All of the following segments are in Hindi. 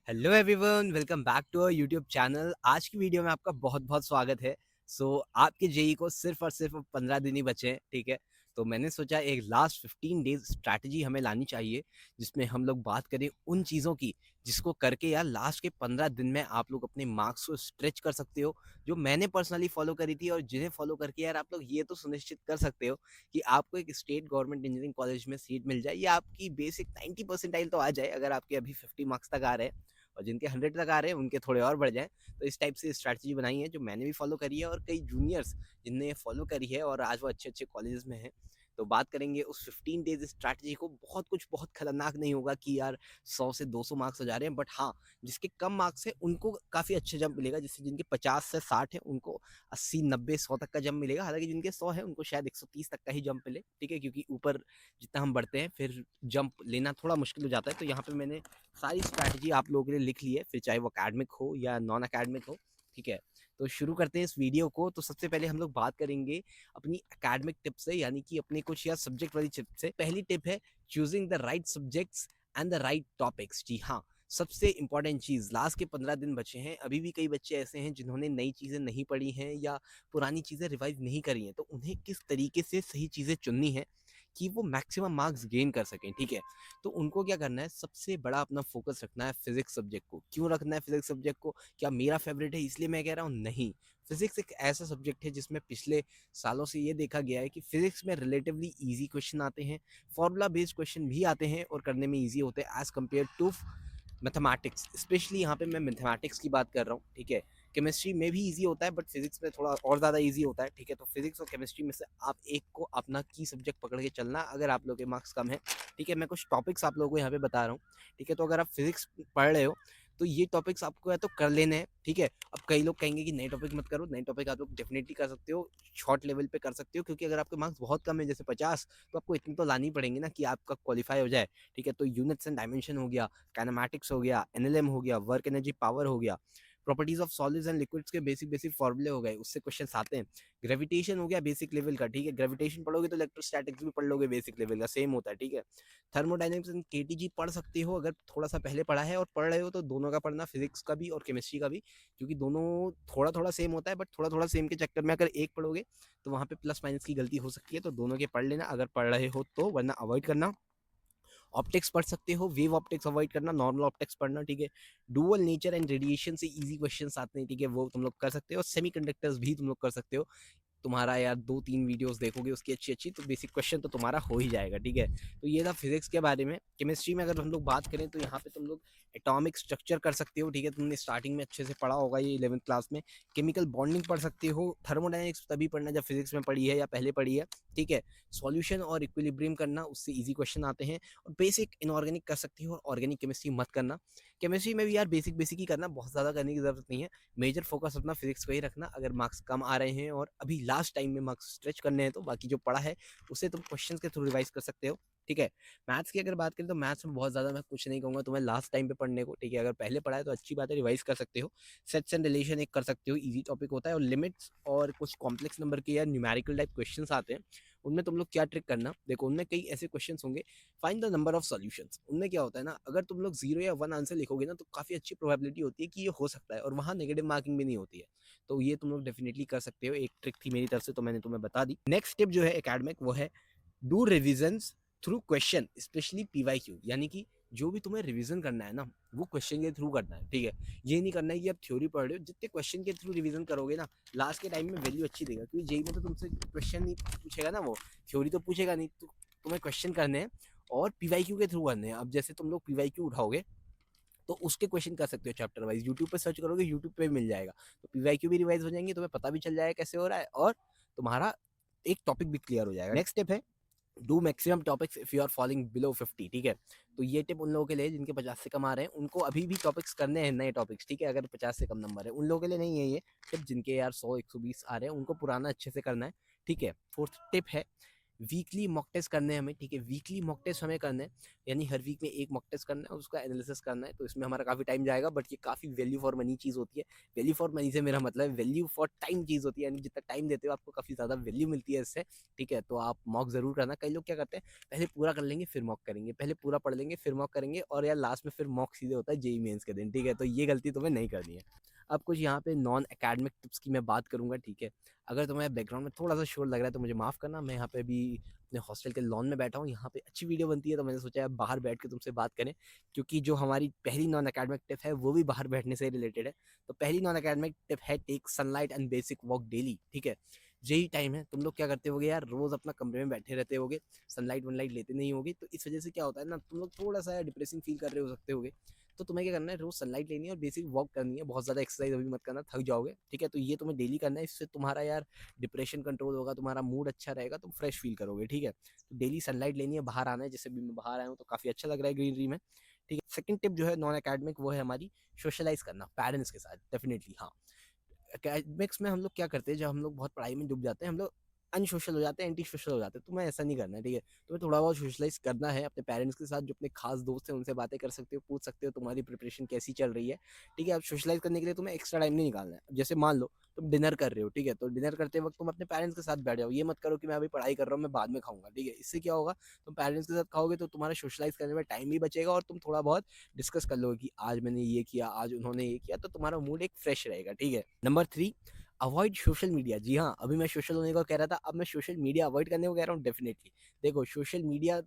Hello everyone, welcome back to our YouTube channel. आज की वीडियो में आपका बहुत बहुत स्वागत है। आपके जेई को सिर्फ और सिर्फ 15 दिन ही बचे हैं, ठीक है। तो मैंने सोचा एक लास्ट 15 डेज स्ट्रैटेजी हमें लानी चाहिए, जिसमें हम लोग बात करें उन चीज़ों की जिसको करके यार लास्ट के 15 दिन में आप लोग अपने मार्क्स को स्ट्रेच कर सकते हो, जो मैंने पर्सनली फॉलो करी थी और जिन्हें फॉलो करके यार आप लोग ये तो सुनिश्चित कर सकते हो कि आपको एक स्टेट गवर्नमेंट इंजीनियरिंग कॉलेज में सीट मिल जाए, या आपकी बेसिक 90 परसेंटाइल तो आ जाए अगर आपके अभी 50 मार्क्स तक आ रहे हैं, और जिनके 100 तक आ रहे हैं उनके थोड़े और बढ़ जाएं। तो इस टाइप से स्ट्रैटेजी बनाई है जो मैंने भी फॉलो करी है और कई जूनियर्स जिनने ये फॉलो करी है और आज वो अच्छे अच्छे कॉलेजेस में हैं। तो बात करेंगे उस 15 डेज स्ट्रैटेजी को। बहुत बहुत खतरनाक नहीं होगा कि यार 100 से 200 मार्क्स हो जा रहे हैं, बट हाँ, जिसके कम मार्क्स है उनको काफ़ी अच्छा जंप मिलेगा। जैसे जिनके 50 से 60 है उनको 80 90 100 तक का जंप मिलेगा। हालांकि जिनके 100 है उनको शायद 130 तक का ही जंप मिले, ठीक है, क्योंकि ऊपर जितना हम बढ़ते हैं फिर जंप लेना थोड़ा मुश्किल हो जाता है। तो यहाँ पे मैंने सारी स्ट्रैटेजी आप लोगों के लिए लिख ली है, फिर चाहे वो अकेडमिक हो या नॉन अकेडमिक हो, ठीक है। तो शुरू करते हैं इस वीडियो को। तो सबसे पहले हम लोग बात करेंगे अपनी एकेडमिक टिप से, यानी कि अपने कुछ या सब्जेक्ट वाली टिप से। पहली टिप है choosing the right subjects and the right topics. जी हाँ, सबसे इंपॉर्टेंट चीज़, लास्ट के 15 दिन बचे हैं, अभी भी कई बच्चे ऐसे हैं जिन्होंने नई चीज़ें नहीं पढ़ी हैं या पुरानी चीज़ें रिवाइज नहीं करी हैं। तो उन्हें किस तरीके से सही चीज़ें चुननी है कि वो मैक्सिमम मार्क्स गेन कर सकें, ठीक है। तो उनको क्या करना है, सबसे बड़ा अपना फोकस रखना है फिजिक्स सब्जेक्ट को। क्यों रखना है फिजिक्स सब्जेक्ट को? क्या मेरा फेवरेट है इसलिए मैं कह रहा हूँ? नहीं। फिजिक्स एक ऐसा सब्जेक्ट है जिसमें पिछले सालों से ये देखा गया है कि फिजिक्स में रिलेटिवली इजी क्वेश्चन आते हैं, फॉर्मूला बेस्ड क्वेश्चन भी आते हैं और करने में इजी होते हैं as compared to mathematics. Specially यहाँ पे मैं मैथमेटिक्स की बात कर रहा हूँ, ठीक है। केमिस्ट्री में भी इजी होता है बट फिजिक्स में थोड़ा और ज़्यादा इजी होता है, ठीक है। तो फिजिक्स और केमिस्ट्री में से आप एक को अपना की सब्जेक्ट पकड़ के चलना अगर आप लोगों के मार्क्स कम है, ठीक है। मैं कुछ टॉपिक्स आप लोगों को यहाँ पे बता रहा हूँ, ठीक है। तो अगर आप फिजिक्स पढ़ रहे हो तो ये टॉपिक्स आपको या तो कर लेने हैं, ठीक है। अब कई लोग कहेंगे कि नए टॉपिक मत करो, नए टॉपिक आप लोग डेफिनेटली कर सकते हो, शॉर्ट लेवल पे कर सकते हो, क्योंकि अगर आपके मार्क्स बहुत कम है जैसे 50, तो आपको इतनी तो लानी पड़ेंगी ना कि आपका क्वालिफाई हो जाए, ठीक है। तो यूनिट्स एंड डायमेंशन हो गया, काइनेमैटिक्स हो गया, एनएलएम हो गया, वर्क एनर्जी पावर हो गया, properties of solids and liquids के बेसिक बेसिक फॉर्मूले हो गए, उससे क्वेश्चंस आते हैं। ग्रेविटेशन हो गया बेसिक लेवल का, ठीक है। ग्रेविटेशन पढ़ोगे तो इलेक्ट्रोस्टैटिक्स भी पढ़ लोगे, बेसिक लेवल का सेम होता है, ठीक है। थर्मोडायनेमिक्स एंड केटीजी पढ़ सकते हो अगर थोड़ा सा पहले पढ़ा है और पढ़ रहे हो तो दोनों का पढ़ना, फिजिक्स का भी और केमिस्ट्री का भी, क्योंकि दोनों थोड़ा थोड़ा सेम होता है। बट थोड़ा थोड़ा सेम के चक्कर में अगर एक पढ़ोगे तो वहाँ पे प्लस माइनस की गलती हो सकती है, तो दोनों के पढ़ लेना अगर पढ़ रहे हो तो, वरना अवॉइड करना। ऑप्टिक्स पढ़ सकते हो, वेव ऑप्टिक्स अवॉइड करना, नॉर्मल ऑप्टिक्स पढ़ना, ठीक है। डुअल नेचर एंड रेडिएशन से इजी क्वेश्चंस आते हैं, ठीक है, वो तुम लोग कर सकते हो। सेमीकंडक्टर्स भी तुम लोग कर सकते हो। तुम्हारा यार 2-3 वीडियोस देखोगे उसकी अच्छी अच्छी, तो बेसिक क्वेश्चन तो तुम्हारा हो ही जाएगा, ठीक है। तो ये था फिजिक्स के बारे में। केमिस्ट्री में अगर हम लोग बात करें तो यहाँ पे तुम लोग एटॉमिक स्ट्रक्चर कर सकते हो, ठीक है। तुमने स्टार्टिंग में अच्छे से पढ़ा होगा ये 11th क्लास में। केमिकल बॉन्डिंग पढ़ सकते हो। थर्मोडायनेमिक्स तभी पढ़ना जब फिजिक्स में पढ़ी है या पहले पढ़ी है, ठीक है। सॉल्यूशन और इक्विलिब्रियम करना, उससे इजी क्वेश्चन आते हैं। और बेसिक इनऑर्गेनिक कर सकते हो और ऑर्गेनिक केमिस्ट्री मत करना। केमिस्ट्री में भी यार बेसिक बेसिक ही करना, बहुत ज़्यादा करने की जरूरत नहीं है। मेजर फोकस अपना फिजिक्स को ही रखना अगर मार्क्स कम आ रहे हैं और अभी लास्ट टाइम में मार्क्स स्ट्रेच करने हैं, तो बाकी जो पढ़ा है उसे तुम क्वेश्चंस के थ्रू रिवाइज कर सकते हो, ठीक है। मैथ्स की अगर बात करें तो मैथ्स में बहुत ज़्यादा मैं कुछ नहीं कहूँगा तुम्हें लास्ट टाइम पे पढ़ने को, ठीक है। अगर पहले पढ़ा है तो अच्छी बात है, रिवाइज कर सकते हो। सेट्स एंड रिलेशन एक कर सकते हो, इजी टॉपिक होता है। और लिमिट्स और कुछ कॉम्प्लेक्स नंबर के या न्यूमेरिकल टाइप क्वेश्चंस आते हैं, उनमें तुम लोग क्या ट्रिक करना, देखो उनमें कई ऐसे क्वेश्चंस होंगे। Find the number of solutions. उनमें क्या होता है ना, अगर तुम लोग 0 या 1 आंसर लिखोगे ना तो काफ़ी अच्छी प्रोबेबिलिटी होती है कि ये हो सकता है, और वहाँ नेगेटिव मार्किंग भी नहीं होती है। तो ये तुम लोग डेफिनेटली कर सकते हो, एक ट्रिक थी मेरी तरफ से तो मैंने तुम्हें बता दी। नेक्स्ट टिप जो है एकेडमिक, वो है do revisions through question, specially PYQ. यानी कि जो भी तुम्हें रिवीजन करना है ना, वो क्वेश्चन के थ्रू करना है, ठीक है। ये नहीं करना है कि आप थ्योरी पढ़ रहे हो, जितने क्वेश्चन के थ्रू रिवीजन करोगे ना, लास्ट के टाइम में वैल्यू अच्छी देगा। क्योंकि जेई में तो तुमसे क्वेश्चन नहीं पूछेगा ना, वो थ्योरी तो पूछेगा नहीं, तो तुम्हें क्वेश्चन करने हैं और पीवाईक्यू के थ्रू करने हैं। अब जैसे तुम लोग पीवाईक्यू उठाओगे तो उसके क्वेश्चन कर सकते हो चैप्टर वाइज, यूट्यूब पे सर्च करोगे, यूट्यूब पे भी मिल जाएगा। तो पीवाईक्यू भी रिवाइज हो जाएंगे, तुम्हें पता भी चल जाएगा कैसे हो रहा है, और तुम्हारा एक टॉपिक भी क्लियर हो जाएगा। नेक्स्ट स्टेप है do maximum topics if you are falling below 50, ठीक है। तो ये टिप उन लोगों के लिए जिनके 50 से कम आ रहे हैं, उनको अभी भी टॉपिक्स करने हैं, नए टॉपिक्स, ठीक है। अगर 50 से कम नंबर है उन लोगों के लिए नहीं है ये टिप, जिनके यार 100 120 आ रहे हैं उनको पुराना अच्छे से करना है, ठीक है। फोर्थ टिप है वीकली मॉक टेस्ट करने हैं हमें, ठीक है, वीकली मॉक टेस्ट हमें करना है, यानी हर वीक में एक मॉक टेस्ट करना है और उसका एनालिसिस करना है। तो इसमें हमारा काफ़ी टाइम जाएगा, बट ये काफ़ी वैल्यू फॉर मनी चीज़ होती है। वैल्यू फॉर मनी से मेरा मतलब है वैल्यू फॉर टाइम चीज़ होती है, यानी जितना टाइम देते हो आपको काफ़ी ज़्यादा वैल्यू मिलती है इससे, ठीक है। तो आप मॉक ज़रूर करना। कई लोग क्या करते हैं, पहले पूरा कर लेंगे फिर मॉक करेंगे, पहले पूरा पढ़ लेंगे फिर मॉक करेंगे, और यार लास्ट में फिर मॉक सीधे होता है जेईई मेंस के दिन, ठीक है। तो ये गलती तुम्हें नहीं करनी है। अब कुछ यहाँ पे नॉन एकेडमिक टिप्स की मैं बात करूँगा, ठीक है। अगर तुम्हें बैकग्राउंड में थोड़ा सा शोर लग रहा है तो मुझे माफ़ करना, मैं यहाँ पे अभी अपने हॉस्टल के लॉन में बैठा हूँ, यहाँ पे अच्छी वीडियो बनती है, तो मैंने सोचा है बाहर बैठ के तुमसे बात करें, क्योंकि जो हमारी पहली नॉन एकेडमिक टिप है वो भी बाहर बैठने से रिलेटेड है। तो पहली नॉन एकेडमिक टिप है take sunlight and basic walk daily, ठीक है। यही टाइम है, तुम लोग क्या करते होगे यार, रोज अपना कमरे में बैठे रहते होगे, सनलाइट वनलाइट लेते नहीं होगे, तो इस वजह से क्या होता है ना, तुम लोग थोड़ा सा डिप्रेसिंग फील कर रहे हो सकते होगे। तो तुम्हें क्या करना है, रोज सनलाइट लेनी है और बेसिक वॉक करनी है, बहुत ज़्यादा एक्सरसाइज अभी मत करना, थक जाओगे, ठीक है। तो ये तुम्हें डेली करना है, इससे तुम्हारा यार डिप्रेशन कंट्रोल होगा, तुम्हारा मूड अच्छा रहेगा, तुम फ्रेश फील करोगे, ठीक है। तो डेली सनलाइट लेनी है, बाहर आना है, जैसे भी मैं बाहर आया हूँ तो काफ़ी अच्छा लग रहा है ग्रीनरी में, ठीक है। सेकंड टिप जो है नॉन एकेडमिक, वो है हमारी सोशलाइज करना पेरेंट्स के साथ, डेफिनेटली हाँ। एकेडमिक्स में हम लोग क्या करते हैं, जब हम लोग बहुत पढ़ाई में डूब जाते हैं, हम लोग अनसोशल हो जाते हैं, एंटी सोशल हो जाते हैं। तुम्हें ऐसा नहीं करना है, ठीक है। तुम्हें थोड़ा बहुत सोशलाइज करना है अपने पेरेंट्स के साथ, जो अपने खास दोस्त हैं उनसे बातें कर सकते हो, पूछ सकते हो तुम्हारी प्रिपरेशन कैसी चल रही है, ठीक है। अब सोशलाइज करने के लिए तुम्हें एक्स्ट्रा टाइम नहीं निकालना है। जैसे मान लो तुम डिनर कर रहे हो, ठीक है, तो डिनर करते वक्त तुम अपने पेरेंट्स के साथ बैठ जाओ, ये मत करो कि मैं अभी पढ़ाई कर रहा हूँ मैं बाद में खाऊंगा, ठीक है। इससे क्या होगा, तुम पेरेंट्स के साथ खाओगे तो तुम्हारा सोशलाइज करने में टाइम भी बचेगा और तुम थोड़ा बहुत डिस्कस कर लोगे कि आज मैंने ये किया, आज उन्होंने ये किया, तो तुम्हारा मूड एक फ्रेश रहेगा, ठीक है। Number 3, avoid social media. जी हाँ, अभी मैं सोशल होने को कह रहा था, अब मैं सोशल मीडिया अवॉइड करने को कह रहा हूँ, डेफिनेटली। देखो, सोशल मीडिया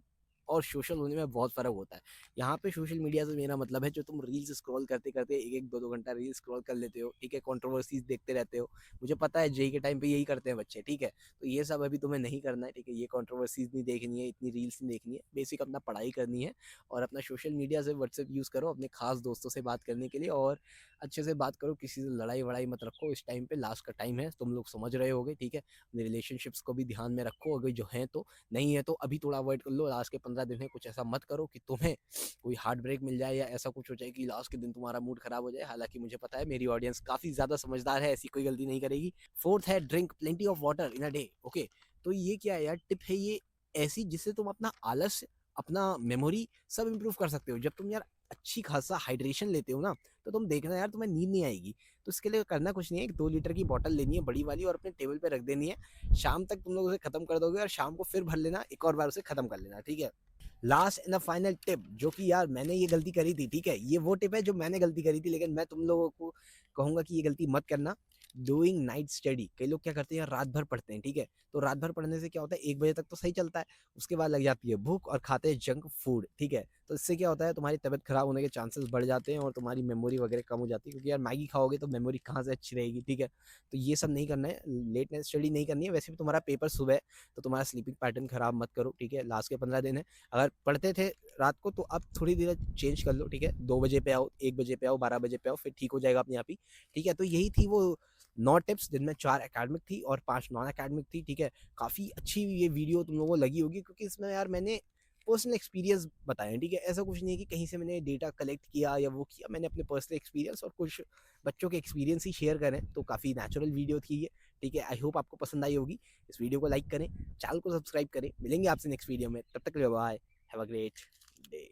और सोशल होने में बहुत फ़र्क होता है। यहाँ पे सोशल मीडिया से मेरा मतलब है जो तुम रील्स स्क्रॉल करते करते एक एक दो दो घंटा रील्स स्क्रॉल कर लेते हो, ठीक है, कंट्रोवर्सीज देखते रहते हो। मुझे पता है जेई के टाइम पे यही करते हैं बच्चे, ठीक है। तो ये सब अभी तुम्हें नहीं करना है, ठीक है। ये कंट्रोवर्सीज नहीं देखनी है, इतनी रील्स नहीं देखनी है, बेसिक अपना पढ़ाई करनी है। और अपना सोशल मीडिया से व्हाट्सएप यूज़ करो अपने खास दोस्तों से बात करने के लिए, और अच्छे से बात करो, किसी से लड़ाई वड़ाई मत रखो। इस टाइम पे लास्ट का टाइम है, तुम लोग समझ रहे होगे, ठीक है। अपने रिलेशनशिप्स को भी ध्यान में रखो, अगर जो हैं तो, नहीं है तो अभी थोड़ा अवॉइड कर लो। लास्ट के 15 दिन है, कुछ ऐसा मत करो कि तुम्हें कोई हार्ट ब्रेक मिल जाए या ऐसा कुछ हो जाए कि लास्ट के दिन तुम्हारा मूड खराब हो जाए। हालांकि मुझे पता है मेरी ऑडियंस काफ़ी ज़्यादा समझदार है, ऐसी कोई गलती नहीं करेगी। फोर्थ है drink plenty of water in a day, okay. तो ये क्या है यार, टिप है ये ऐसी जिससे तुम अपना आलस, अपना मेमोरी सब इंप्रूव कर सकते हो। जब तुम यार अच्छी खासा हाइड्रेशन लेते हो ना, तो तुम देखना यार तुम्हें नींद नहीं आएगी। तो इसके लिए करना कुछ नहीं है, एक 2 लीटर की बॉटल लेनी है बड़ी वाली और अपने टेबल पे रख देनी है। शाम तक तुम लोग उसे खत्म कर दोगे और शाम को फिर भर लेना, एक और बार उसे खत्म कर लेना, ठीक है। Last and the final tip, जो कि यार मैंने ये गलती करी थी, ठीक है, ये वो टिप है जो मैंने गलती करी थी, लेकिन मैं तुम लोगों को कहूंगा कि ये गलती मत करना। Doing night study. कई लोग क्या करते हैं, रात भर पढ़ते हैं, ठीक है। तो रात भर पढ़ने से क्या होता है, 1 बजे तक तो सही चलता है, उसके बाद लग जाती है भूख और खाते हैं जंक फूड, ठीक है। तो इससे क्या होता है, तुम्हारी तबियत खराब होने के चांसेस बढ़ जाते हैं और तुम्हारी मेमोरी वगैरह कम हो जाती है, क्योंकि यार मैगी खाओगे तो मेमोरी कहाँ से अच्छी रहेगी, ठीक है। तो ये सब नहीं करना है, लेट नाइट स्टडी नहीं करनी है। वैसे भी तुम्हारा पेपर सुबह है, तो तुम्हारा स्लीपिंग पैटर्न खराब मत करो, ठीक है। लास्ट के 15 दिन है, अगर पढ़ते थे रात को तो अब थोड़ी देर चेंज कर लो, ठीक है। 2 बजे पे आओ, 1 बजे पे आओ, 12 बजे पे आओ, फिर ठीक हो जाएगा अपने आप ही, ठीक है। तो यही थी वो 9 टिप्स, जिनमें 4 एकेडमिक थी और 5 नॉन एकेडमिक थी, ठीक है। काफ़ी अच्छी ये वीडियो तुम लोगों को लगी होगी, क्योंकि इसमें यार मैंने पर्सनल एक्सपीरियंस बताया, ठीक है। ऐसा कुछ नहीं है कि कहीं से मैंने डेटा कलेक्ट किया या वो किया, मैंने अपने पर्सनल एक्सपीरियंस और कुछ बच्चों के एक्सपीरियंस ही शेयर करें, तो काफ़ी नेचुरल वीडियो थी ये, ठीक है। आई होप आपको पसंद आई होगी। इस वीडियो को लाइक करें, चैनल को सब्सक्राइब करें। मिलेंगे आपसे नेक्स्ट वीडियो में, तब तक के लिए bye, have a great day.